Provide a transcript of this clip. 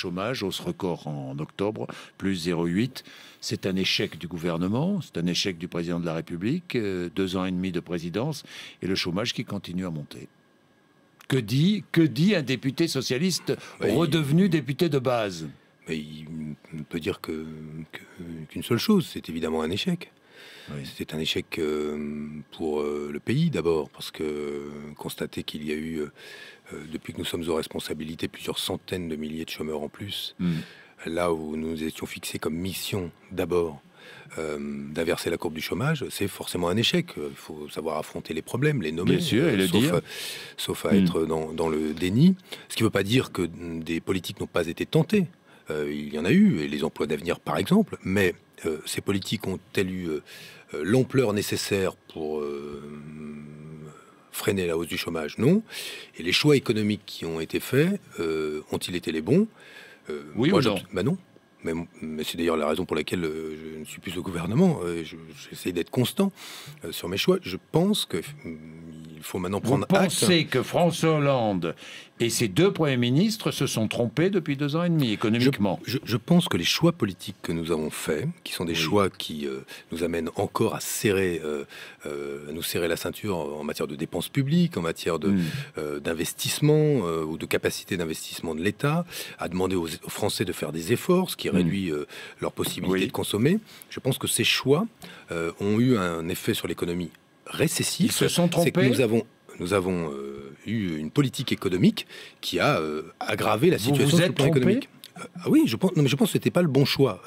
Chômage, hausse record en octobre, plus 0,8. C'est un échec du gouvernement, c'est un échec du président de la République, 2 ans et demi de présidence, et le chômage qui continue à monter. Que dit un député socialiste redevenu député de base? Il ne peut dire qu'une seule chose, c'est évidemment un échec. Oui. C'est un échec pour le pays d'abord, parce que constater qu'il y a eu, depuis que nous sommes aux responsabilités, plusieurs centaines de milliers de chômeurs en plus, là où nous étions fixés comme mission d'abord d'inverser la courbe du chômage, c'est forcément un échec. Il faut savoir affronter les problèmes, les nommer, bien sûr, et le dire. Sauf à être dans le déni. Ce qui ne veut pas dire que des politiques n'ont pas été tentées. Il y en a eu, et les emplois d'avenir par exemple, mais ces politiques ont-elles eu l'ampleur nécessaire pour freiner la hausse du chômage? Non. Et les choix économiques qui ont été faits, ont-ils été les bons? Oui ou non? Ben non. Mais c'est d'ailleurs la raison pour laquelle je ne suis plus au gouvernement. J'essaie d'être constant sur mes choix. Je pense qu'il faut maintenant prendre acte. Vous pensez que François Hollande et ses 2 premiers ministres se sont trompés depuis 2 ans et demi économiquement? Je pense que les choix politiques que nous avons faits, qui sont des choix qui nous amènent encore à nous serrer la ceinture en matière de dépenses publiques, en matière d'investissement ou de capacité d'investissement de l'État, à demander aux Français de faire des efforts, ce qui réduit leur possibilité de consommer. Je pense que ces choix ont eu un effet sur l'économie récessif. Ils se sont trompés. C'est que nous avons eu une politique économique qui a aggravé la situation sur le plan économique. Ah oui, je pense que c'était pas le bon choix.